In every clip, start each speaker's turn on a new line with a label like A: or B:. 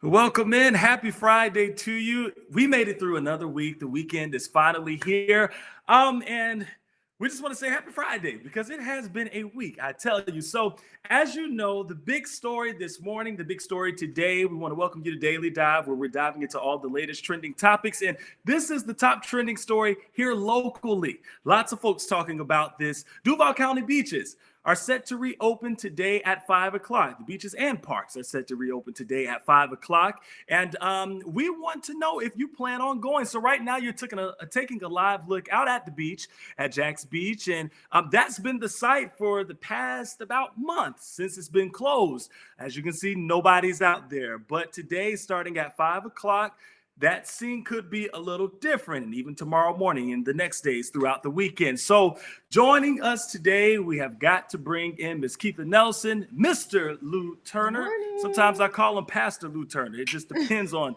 A: Welcome in. Happy Friday to you. We made it through another week. The weekend is finally here. And we just want to say happy Friday because it has been a week, I tell you. So, as you know, the big story this morning, the big story today, we want to welcome you to Daily Dive, where we're diving into all the latest trending topics. And this is the top trending story here locally. Lots of folks talking about this. Duval County beaches are set to reopen today at 5 o'clock. The beaches and parks are set to reopen today at 5 o'clock. And we want to know if you plan on going. So right now you're taking a live look out at the beach at Jack's Beach. And that's been the site for the past about month since it's been closed. As you can see, nobody's out there. But today, starting at 5 o'clock, that scene could be a little different, and even tomorrow morning and the next days throughout the weekend. So joining us today, we have got to bring in Miss Keitha Nelson, Mr. Lou Turner. Sometimes I call him Pastor Lou Turner. It just depends on,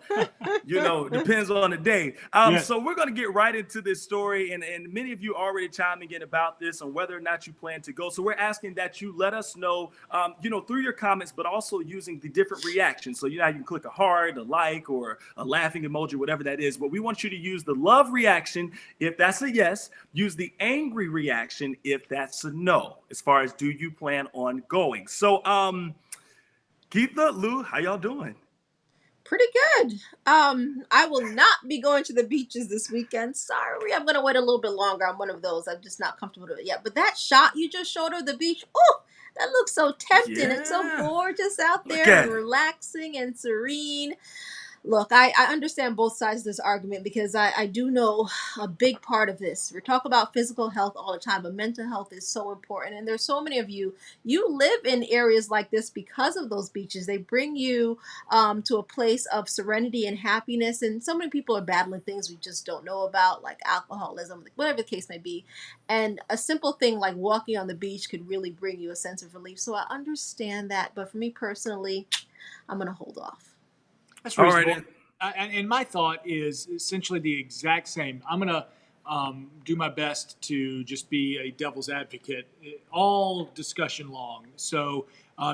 A: depends on the day.
B: Yes.
A: So we're going to get right into this story, and many of you already chiming in about this on whether or not you plan to go. So we're asking that you let us know, through your comments, but also using the different reactions. So you can click a heart, a like, or a laughing emoji, whatever that is. But we want you to use the love reaction if that's a yes. Use the angry reaction if that's a no, as far as do you plan on going. So Keitha, Lou, how y'all doing?
C: Pretty good. I will not be going to the beaches this weekend. Sorry, I'm gonna wait a little bit longer. I'm one of those. I'm just not comfortable with it yet. But that shot you just showed of the beach, oh, that looks so tempting. It's so
A: Yeah.
C: gorgeous out
A: Look
C: there
A: at
C: and
A: it.
C: relaxing and serene. Look, I understand both sides of this argument because I do know a big part of this. We talk about physical health all the time, but mental health is so important. And there's so many of you live in areas like this because of those beaches. They bring you to a place of serenity and happiness. And so many people are battling things we just don't know about, like alcoholism, whatever the case may be. And a simple thing like walking on the beach could really bring you a sense of relief. So I understand that. But for me personally, I'm going to hold off.
B: That's
A: All
B: reasonable.
A: right.
B: And my thought is essentially the exact same. I'm going to do my best to just be a devil's advocate all discussion long. So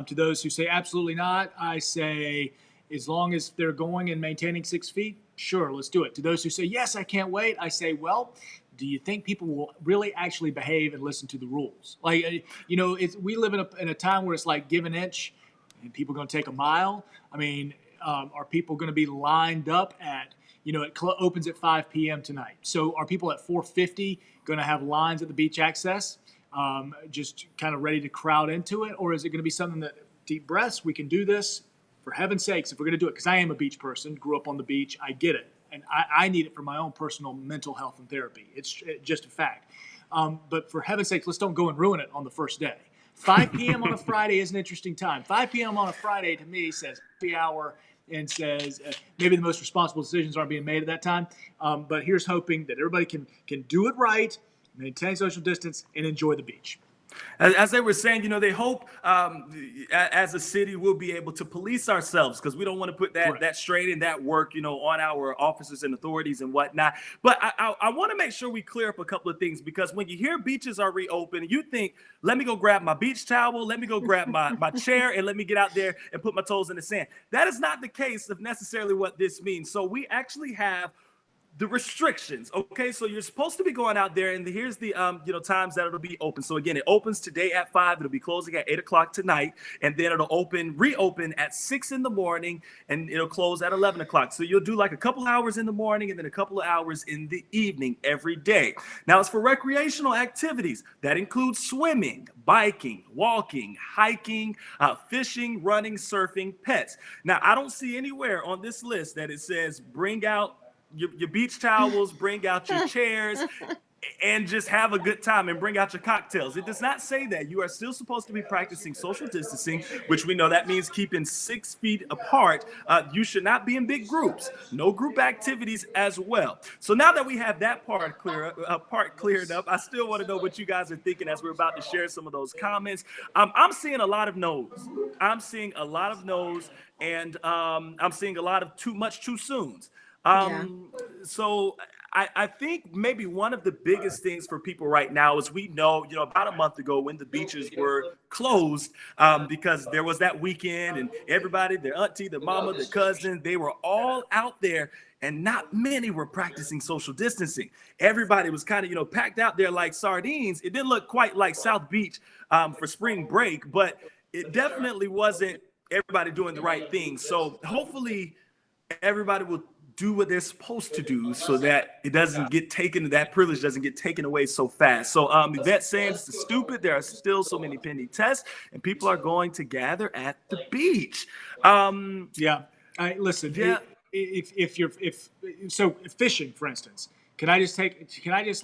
B: to those who say absolutely not, I say as long as they're going and maintaining 6 feet, sure, let's do it. To those who say, yes, I can't wait, I say, well, do you think people will really actually behave and listen to the rules? Like, we live in a time where it's like give an inch and people are going to take a mile. I mean, are people going to be lined up at, it opens at 5 p.m. tonight. So are people at 4:50 going to have lines at the beach access, just kind of ready to crowd into it? Or is it going to be something that deep breaths, we can do this for heaven's sakes if we're going to do it? Because I am a beach person, grew up on the beach, I get it. And I need it for my own personal mental health and therapy. It's just a fact. But for heaven's sakes, let's don't go and ruin it on the first day. 5 p.m. on a Friday is an interesting time. 5 p.m. on a Friday to me says happy hour and says maybe the most responsible decisions aren't being made at that time. But here's hoping that everybody can do it right, maintain social distance, and enjoy the beach.
A: As they were saying, they hope as a city we'll be able to police ourselves because we don't want to put that strain and that work, on our officers and authorities and whatnot. But I want to make sure we clear up a couple of things because when you hear beaches are reopened, you think, let me go grab my beach towel, let me go grab my chair, and let me get out there and put my toes in the sand. That is not the case of necessarily what this means. So we actually have the restrictions. Okay, so you're supposed to be going out there, and here's the times that it'll be open. So again, it opens today at 5. It'll be closing at 8 o'clock tonight, and then it'll reopen at 6 in the morning, and it'll close at 11 o'clock. So you'll do like a couple hours in the morning and then a couple of hours in the evening every day. Now, as for recreational activities, that includes swimming, biking, walking, hiking, fishing, running, surfing, pets. Now, I don't see anywhere on this list that it says bring out your beach towels, bring out your chairs, and just have a good time and bring out your cocktails. It does not say that. You are still supposed to be practicing social distancing, which we know that means keeping 6 feet apart. You should not be in big groups. No group activities as well. So now that we have that part cleared up, I still want to know what you guys are thinking as we're about to share some of those comments. I'm seeing a lot of no's. And I'm seeing a lot of too much too soon's.
C: Yeah.
A: So I think maybe one of the biggest things for people right now is we know, about a month ago when the beaches were closed, because there was that weekend and everybody, their auntie, their mama, their cousin, they were all out there and not many were practicing social distancing. Everybody was kind of, packed out there like sardines. It didn't look quite like South Beach for spring break, but it definitely wasn't everybody doing the right thing. So hopefully everybody will do what they're supposed to do so that it doesn't get taken, that privilege doesn't get taken away so fast. So Yvette saying it's stupid. There are still so many pending tests and people are going to gather at the beach.
B: Yeah. Listen,
A: Yeah.
B: if so fishing, for instance, can I just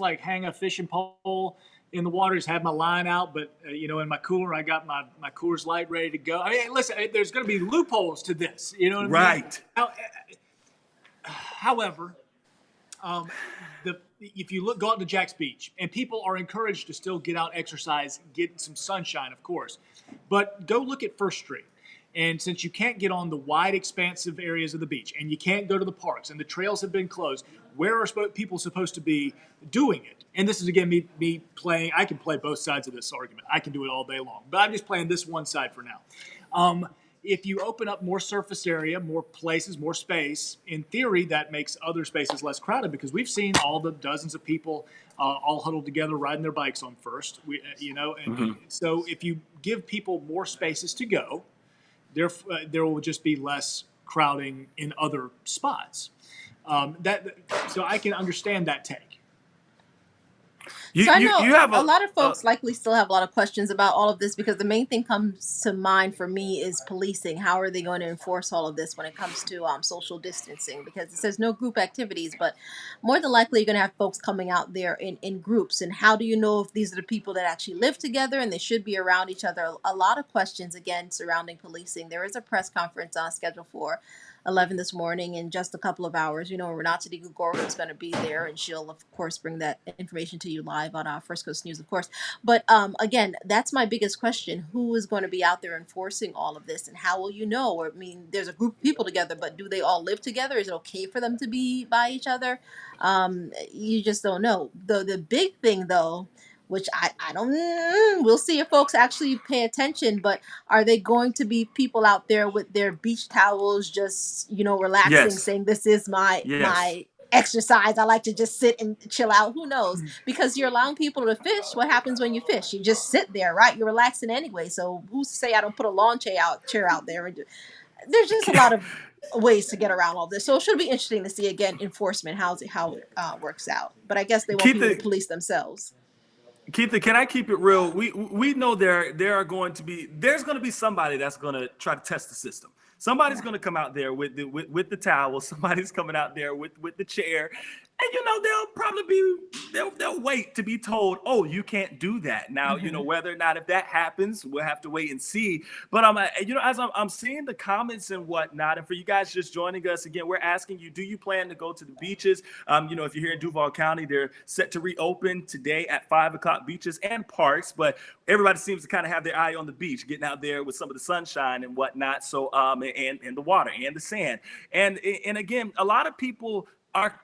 B: like hang a fishing pole in the water, just have my line out, but in my cooler, I got my Coors Light ready to go. I mean, listen, there's going to be loopholes to this, you know what I mean?
A: Right.
B: However, if you go out to Jack's Beach, and people are encouraged to still get out, exercise, get some sunshine, of course, but go look at First Street. And since you can't get on the wide, expansive areas of the beach, and you can't go to the parks, and the trails have been closed, where are people supposed to be doing it? And this is, again, me playing. I can play both sides of this argument. I can do it all day long. But I'm just playing this one side for now. If you open up more surface area, more places, more space, in theory, that makes other spaces less crowded, because we've seen all the dozens of people all huddled together riding their bikes on First. So if you give people more spaces to go, there will just be less crowding in other spots. So I can understand that take.
C: So I know
A: You have
C: a lot of folks likely still have a lot of questions about all of this, because the main thing comes to mind for me is policing. How are they going to enforce all of this when it comes to social distancing? Because it says no group activities, but more than likely you're going to have folks coming out there in groups. And how do you know if these are the people that actually live together and they should be around each other? A lot of questions, again, surrounding policing. There is a press conference scheduled for 11 this morning in just a couple of hours. Renata Gugoro is going to be there, and she'll, of course, bring that information to you live on First Coast News, of course. But again, that's my biggest question. Who is going to be out there enforcing all of this, and how will you know? Or, I mean, there's a group of people together, but do they all live together? Is it okay for them to be by each other? You just don't know. The big thing, though, which I don't, we'll see if folks actually pay attention, but are they going to be people out there with their beach towels, just, relaxing,
A: Yes.
C: saying, this is my
A: Yes.
C: exercise, I like to just sit and chill out? Who knows? Because you're allowing people to fish. What happens when you fish? You just sit there, right? You're relaxing anyway. So who's to say I don't put a lawn chair out there? There's just a lot of ways to get around all this. So it should be interesting to see, again, enforcement, how it works out. But I guess they want people to police themselves.
A: Keith, can I keep it real? We know there's going to be somebody that's going to try to test the system. Somebody's going to come out there with the towel. Somebody's coming out there with the chair, and they'll probably they'll wait to be told, oh, you can't do that. Now, whether or not if that happens, we'll have to wait and see. But as I'm seeing the comments and whatnot, and for you guys just joining us again, we're asking you, do you plan to go to the beaches? If you're here in Duval County, they're set to reopen today at 5:00, beaches and parks, but everybody seems to kind of have their eye on the beach, getting out there with some of the sunshine and whatnot. So and the water and the sand. And again, a lot of people are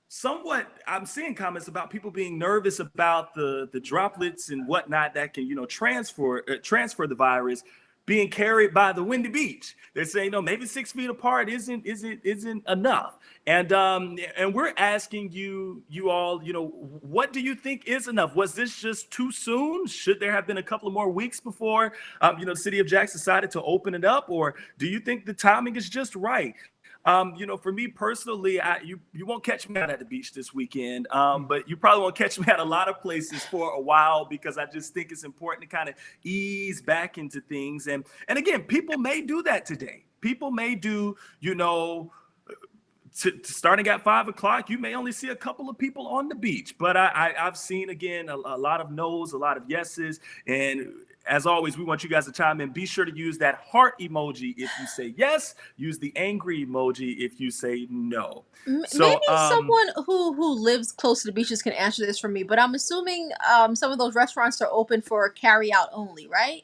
A: somewhat, I'm seeing comments about people being nervous about the droplets and whatnot that can, transfer the virus being carried by the windy beach. They're saying, maybe 6 feet apart isn't enough. And we're asking you all, what do you think is enough? Was this just too soon? Should there have been a couple of more weeks before, the city of Jax decided to open it up? Or do you think the timing is just right? For me personally, you won't catch me out at the beach this weekend, but you probably won't catch me at a lot of places for a while, because I just think it's important to kind of ease back into things. And again, people may do that today. People may do, starting at 5:00, you may only see a couple of people on the beach. But I've seen, again, a lot of no's, a lot of yeses. And as always, we want you guys to chime in. Be sure to use that heart emoji if you say yes. Use the angry emoji if you say no. So,
C: Maybe someone who lives close to the beaches can answer this for me, but I'm assuming some of those restaurants are open for carry out only, right?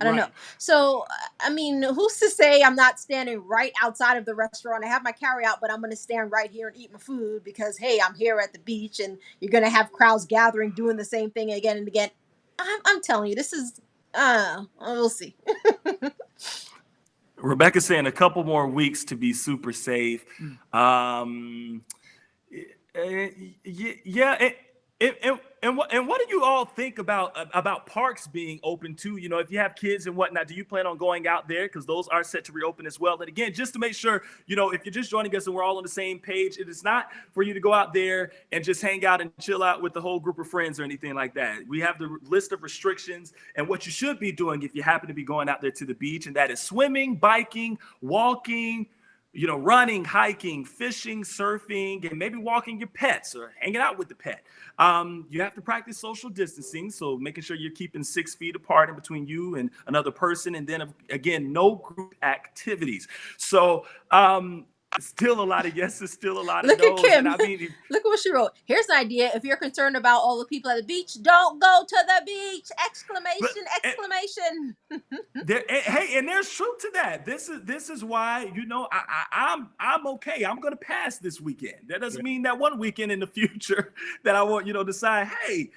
C: I don't know.
B: Right.
C: So, I mean, who's to say I'm not standing right outside of the restaurant? I have my carry out, but I'm going to stand right here and eat my food because, hey, I'm here at the beach and you're going to have crowds gathering doing the same thing again and again. I'm telling you, this is, we'll see.
A: Rebecca's saying a couple more weeks to be super safe.
B: Mm.
A: Um, yeah, and what do you all think about parks being open too? You know, if you have kids and whatnot, do you plan on going out there, because those are set to reopen as well? And again, just to make sure, you know, if you're just joining us and we're all on the same page, it is not for you to go out there and just hang out and chill out with the whole group of friends or anything like that. We have the list of restrictions and what you should be doing if you happen to be going out there to the beach, and that is swimming, biking, walking, you know, running, hiking, fishing, surfing, and maybe walking your pets or hanging out with the pet. You have to practice social distancing, so making sure you're keeping 6 feet apart in between you and another person, and then again, no group activities. So still a lot of yeses, still a lot of
C: Look at
A: no's, and
C: Kim.
A: I mean,
C: Look at what she wrote. Here's an idea. If you're concerned about all the people at the beach, don't go to the beach!
A: but
C: Exclamation! Exclamation!
A: there, hey, and there's truth to that. This is why, you know, I'm okay. I'm gonna pass this weekend. That doesn't mean that one weekend in the future that I want, you know, decide, hey,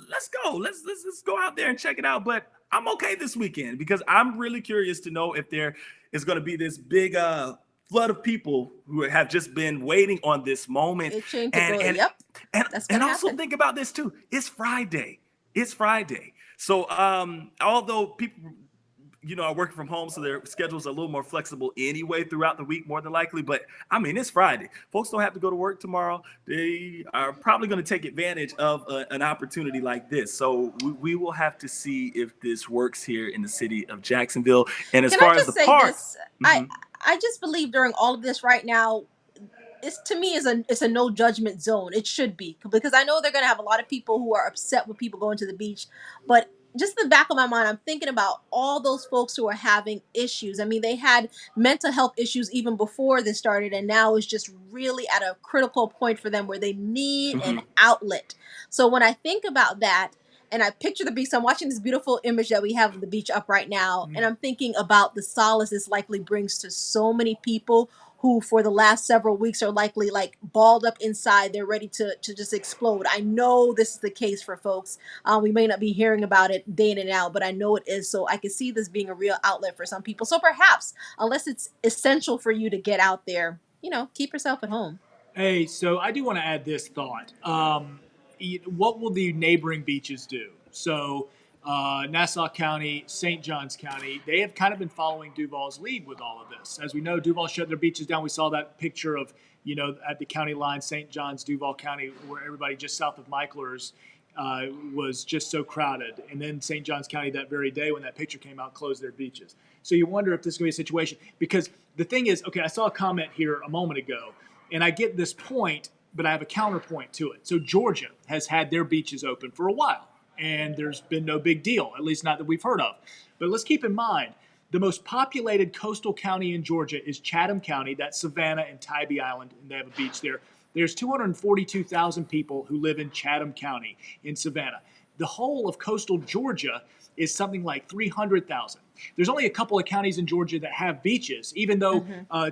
A: let's go, let's go out there and check it out. But I'm okay this weekend because I'm really curious to know if there is going to be this big flood of people who have just been waiting on this moment.
C: Itching to
A: and
C: go.
A: and
C: Yep,
A: and
C: that's
A: and
C: gonna
A: also
C: happen.
A: think about this too. It's Friday. It's Friday. So although people, you know, are working from home, so their schedules are a little more flexible anyway throughout the week, more than likely. But I mean, it's Friday. Folks don't have to go to work tomorrow. They are probably going to take advantage of an opportunity like this. So we will have to see if this works here in the city of Jacksonville. And as
C: Can I
A: far as the
C: just say
A: park,
C: this?
A: mhm,
C: I just believe during all of this right now, it's to me is a it's a no judgment zone. It should be, because I know they're gonna have a lot of people who are upset with people going to the beach, but just in the back of my mind, I'm thinking about all those folks who are having issues. I mean, they had mental health issues even before this started, and now it's just really at a critical point for them where they need an
A: mhm,
C: outlet. So when I think about that, and I picture the beach, so I'm watching this beautiful image that we have of the beach up right now, and
B: Mm.
C: I'm thinking about the solace this likely brings to so many people who for the last several weeks are likely like balled up inside. They're ready to just explode. I know this is the case for folks. We may not be hearing about it day in and out, but I know it is. So I can see this being a real outlet for some people. So perhaps, unless it's essential for you to get out there, keep yourself at home.
B: Hey, so I do want to add this thought. What will the neighboring beaches do? So, Nassau County, St. Johns County, they have kind of been following Duval's lead with all of this. As we know, Duval shut their beaches down. We saw that picture of, at the county line, St. Johns, Duval County, where everybody just south of Michler's was just so crowded. And then St. Johns County that very day when that picture came out closed their beaches. So you wonder if this is going to be a situation. Because the thing is, okay, I saw a comment here a moment ago, and I get this point, but I have a counterpoint to it. So Georgia has had their beaches open for a while, and there's been no big deal, at least not that we've heard of. But let's keep in mind, the most populated coastal county in Georgia is Chatham County. That's Savannah and Tybee Island, and they have a beach there. There's 242,000 people who live in Chatham County in Savannah. The whole of coastal Georgia is something like 300,000. There's only a couple of counties in Georgia that have beaches, even though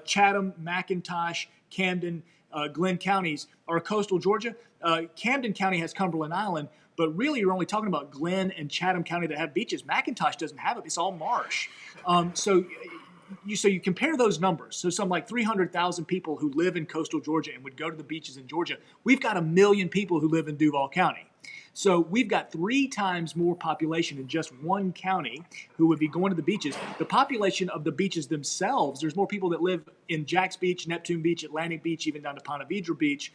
B: Chatham, McIntosh, Camden, Glenn counties are coastal Georgia. Camden County has Cumberland Island, but really you're only talking about Glenn and Chatham County that have beaches. McIntosh doesn't have it. It's all marsh. So you compare those numbers. So some like 300,000 people who live in coastal Georgia and would go to the beaches in Georgia. We've got 1 million people who live in Duval County. So we've got 3 times more population in just one county who would be going to the beaches. The population of the beaches themselves, there's more people that live in Jack's Beach, Neptune Beach, Atlantic Beach, even down to Ponte Vedra Beach,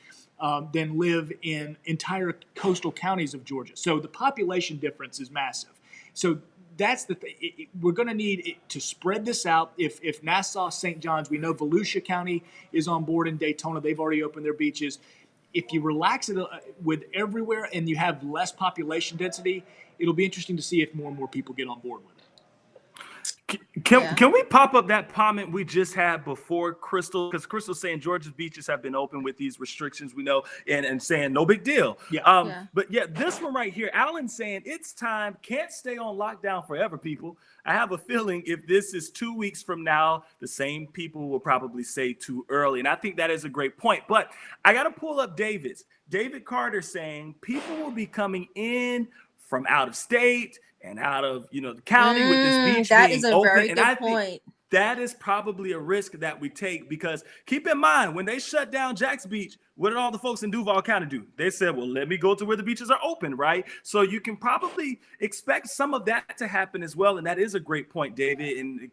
B: than live in entire coastal counties of Georgia. So the population difference is massive. So that's the thing. We're going to need to spread this out. If Nassau, St. John's, we know Volusia County is on board in Daytona. They've already opened their beaches. If you relax it with everywhere and you have less population density, it'll be interesting to see if more and more people get on board with it.
C: Yeah.
A: Can we pop up that comment we just had before Crystal? Because Crystal's saying Georgia's beaches have been open with these restrictions, we know, and saying no big deal.
B: Yeah.
C: Yeah.
A: But yeah, this one right here, Alan saying it's time, can't stay on lockdown forever, people. I have a feeling if this is 2 weeks from now, the same people will probably say too early. And I think that is a great point. But I got to pull up David Carter saying people will be coming in from out of state and out of the county with this beach
C: That is
A: being
C: a
A: open.
C: very
A: And
C: good
A: I think
C: point.
A: that is probably a risk that we take because keep in mind when they shut down Jack's Beach, what did all the folks in Duval County do? They said, well, let me go to where the beaches are open, right? So you can probably expect some of that to happen as well. And that is a great point, David. And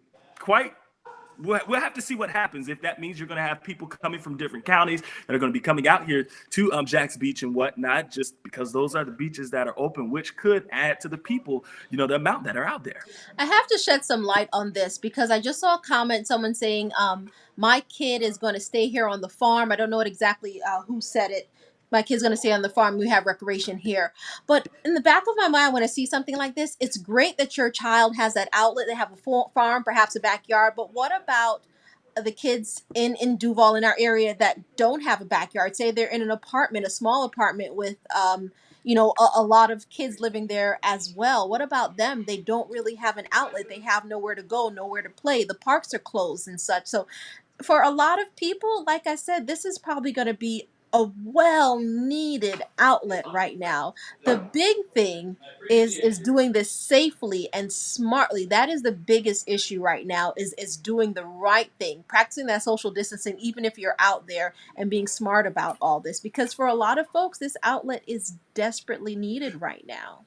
A: we'll have to see what happens if that means you're going to have people coming from different counties that are going to be coming out here to Jack's Beach and whatnot, just because those are the beaches that are open, which could add to the people, the amount that are out there.
C: I have to shed some light on this because I just saw a comment, someone saying, my kid is going to stay here on the farm. I don't know what exactly who said it. My kid's going to stay on the farm. We have recreation here. But in the back of my mind, when I see something like this, it's great that your child has that outlet. They have a full farm, perhaps a backyard. But what about the kids in Duval in our area that don't have a backyard? Say they're in an apartment, a small apartment with a lot of kids living there as well. What about them? They don't really have an outlet. They have nowhere to go, nowhere to play. The parks are closed and such. So for a lot of people, like I said, this is probably going to be a well needed outlet right now. The big thing is doing this safely and smartly. That is the biggest issue right now is doing the right thing, practicing that social distancing even if you're out there, and being smart about all this, because for a lot of folks this outlet is desperately needed right now.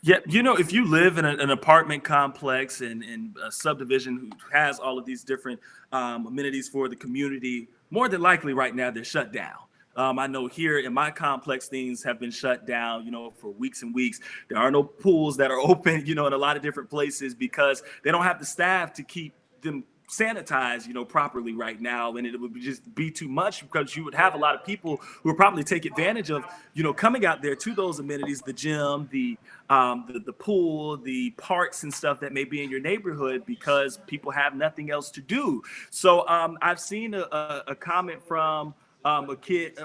A: Yeah, if you live in an apartment complex and a subdivision who has all of these different amenities for the community, more than likely right now they're shut down. I know here in my complex, things have been shut down, for weeks and weeks. There are no pools that are open, in a lot of different places because they don't have the staff to keep them sanitized, properly right now. And it would just be too much because you would have a lot of people who would probably take advantage of, coming out there to those amenities, the gym, the pool, the parks and stuff that may be in your neighborhood because people have nothing else to do. So I've seen a comment from a kid,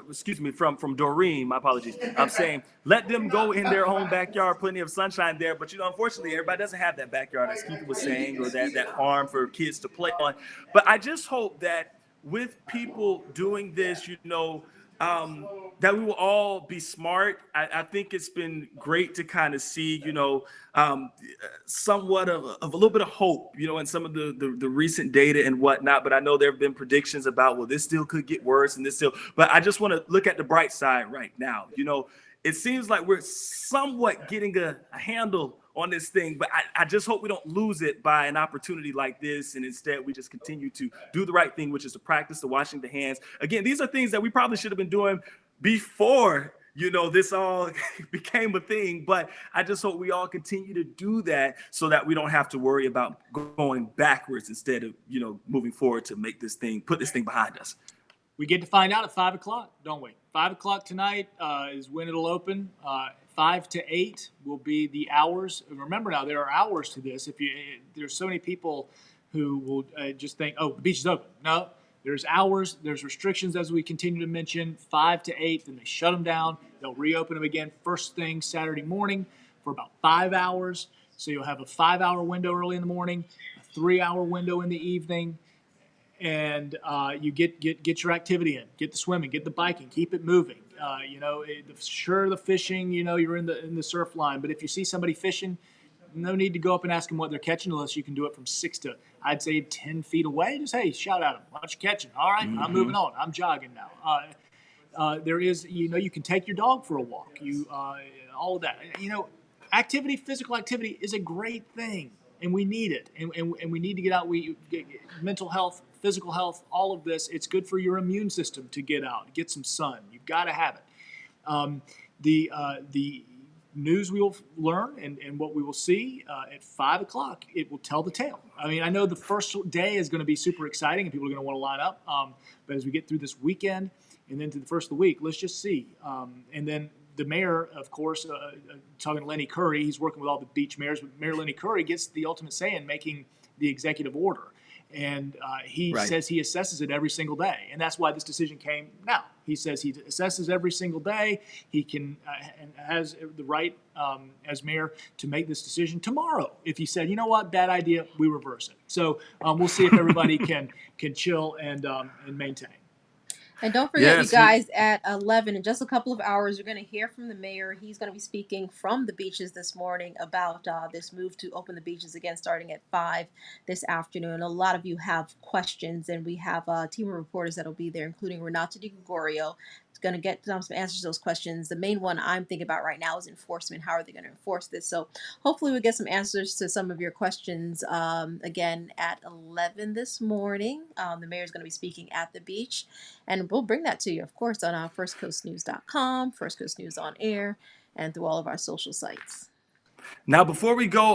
A: from Doreen, my apologies. I'm saying, let them go in their own backyard, plenty of sunshine there. But, unfortunately, everybody doesn't have that backyard, as Keith was saying, or that farm for kids to play on. But I just hope that with people doing this, that we will all be smart. I think it's been great to kind of see, somewhat of a little bit of hope, in some of the recent data and whatnot. But I know there have been predictions about, well, this still could get worse and this still. But I just want to look at the bright side right now. It seems like we're somewhat getting a handle on this thing, but I just hope we don't lose it by an opportunity like this. And instead, we just continue to do the right thing, which is to practice the washing the hands. Again, these are things that we probably should have been doing before, this all became a thing. But I just hope we all continue to do that so that we don't have to worry about going backwards instead of, moving forward to put this thing behind us.
B: We get to find out at 5 o'clock, don't we? 5 o'clock tonight is when it'll open. 5 to 8 will be the hours. Remember now, there are hours to this. There's so many people who will just think, oh, the beach is open. No, there's hours. There's restrictions, as we continue to mention, 5 to 8. Then they shut them down. They'll reopen them again first thing Saturday morning for about 5 hours. So you'll have a 5-hour window early in the morning, a 3-hour window in the evening, and you get your activity in, get the swimming, get the biking, keep it moving. Sure, the fishing, you're in the surf line, but if you see somebody fishing, no need to go up and ask them what they're catching unless you can do it from 6 to, I'd say, 10 feet away. Just, hey, shout out them. What you catching? All right, I'm moving on. I'm jogging now. There is, you can take your dog for a walk. All of that. Physical activity is a great thing, and we need it, and we need to get out. Mental health, physical health, all of this. It's good for your immune system to get out, get some sun. You've got to have it. The news we will learn and what we will see at 5 o'clock, it will tell the tale. I mean, I know the first day is going to be super exciting and people are going to want to line up. But as we get through this weekend and then to the first of the week, let's just see. And then the mayor, of course, talking to Lenny Curry, he's working with all the beach mayors, but Mayor Lenny Curry gets the ultimate say in making the executive order. And he
A: Right.
B: says he assesses it every single day. And that's why this decision came now. He says he assesses every single day. He can and has the right as mayor to make this decision tomorrow. If he said, you know what, bad idea, we reverse it. So we'll see if everybody can chill and maintain.
C: And don't forget,
A: Yes,
C: you guys, at 11, in just a couple of hours, you're going to hear from the mayor. He's going to be speaking from the beaches this morning about this move to open the beaches again starting at 5 this afternoon. A lot of you have questions, and we have a team of reporters that will be there, including Renato Di Gregorio. It's going to get some answers to those questions. The main one I'm thinking about right now is enforcement. How are they going to enforce this? So hopefully we'll get some answers to some of your questions again at 11 this morning. The mayor's going to be speaking at the beach. And we'll bring that to you, of course, on firstcoastnews.com, First Coast News on air, and through all of our social sites.
A: Now, before we go,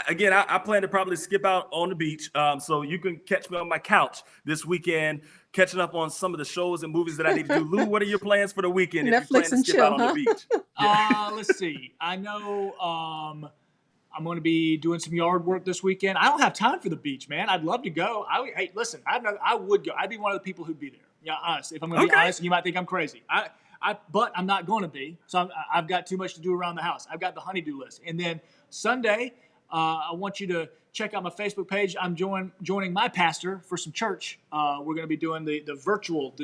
A: again, I plan to probably skip out on the beach. So you can catch me on my couch this weekend, catching up on some of the shows and movies that I need to do. Lou, what are your plans for the weekend if you plan
C: Netflix
A: to
C: and
A: skip
C: chill,
A: out on the beach?
B: Let's see. I know I'm going to be doing some yard work this weekend. I don't have time for the beach, man. I'd love to go. Hey, listen, I would go. I'd be one of the people who'd be there. Yeah, honest. If I'm going to be honest, you might think I'm crazy. But I'm not going to be. So I've got too much to do around the house. I've got the honey-do list. And then Sunday, I want you to check out my Facebook page. I'm joining my pastor for some church. We're going to be doing the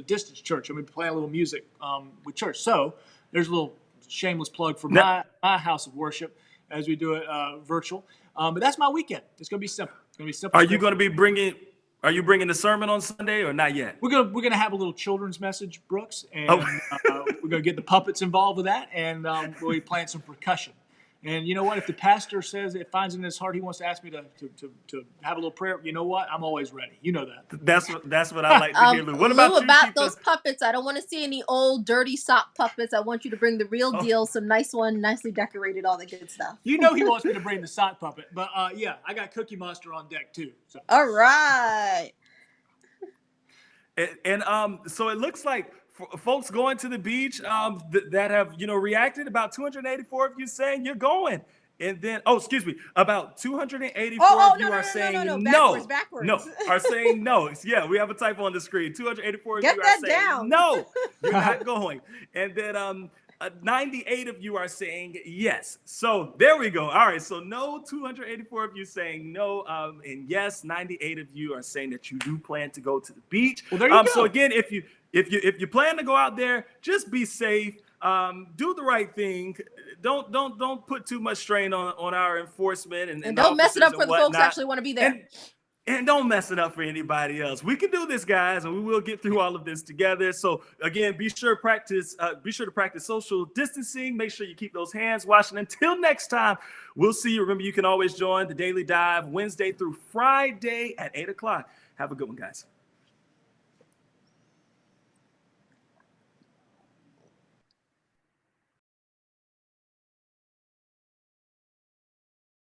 B: distance church. I'm going to be playing a little music with church. So there's a little shameless plug for my house of worship as we do it virtual. But that's my weekend. It's going to be simple. It's going to be simple.
A: Are you going to be bringing the sermon on Sunday or not yet?
B: We're gonna have a little children's message, Brooks, and we're gonna get the puppets involved with that, and we'll be playing some percussion. And you know what? If the pastor says it finds in his heart he wants to ask me to have a little prayer, you know what? I'm always ready. You know that.
A: That's what I like to hear, Lou. What about
C: Lou,
A: you,
C: about
A: Keith?
C: those puppets? I don't want to see any old dirty sock puppets. I want you to bring the real deal, some nice one, nicely decorated, all the good stuff.
B: You know he wants me to bring the sock puppet, but yeah, I got Cookie Monster on deck too. So.
C: All right.
A: And so it looks like folks going to the beach that have reacted, about 284 of you saying you're going, and then about 284 of you are saying no.
C: Backwards.
A: No, are saying no. Yeah, we have a typo on the screen. 284 of
C: Get
A: you
C: that
A: are saying
C: down.
A: no, you're not going, and then 98 of you are saying yes. So there we go. All right. So no, 284 of you saying no, and yes, 98 of you are saying that you do plan to go to the beach.
B: Well, there you go.
A: So again, if you plan to go out there, just be safe. Do the right thing. Don't put too much strain on our enforcement and
C: don't mess it up for the folks who
A: whatnot.
C: actually want to be there.
A: And don't mess it up for anybody else. We can do this, guys, and we will get through all of this together. So again, be sure to practice social distancing. Make sure you keep those hands washed. And until next time, we'll see you. Remember, you can always join the Daily Dive Wednesday through Friday at 8 o'clock. Have a good one, guys.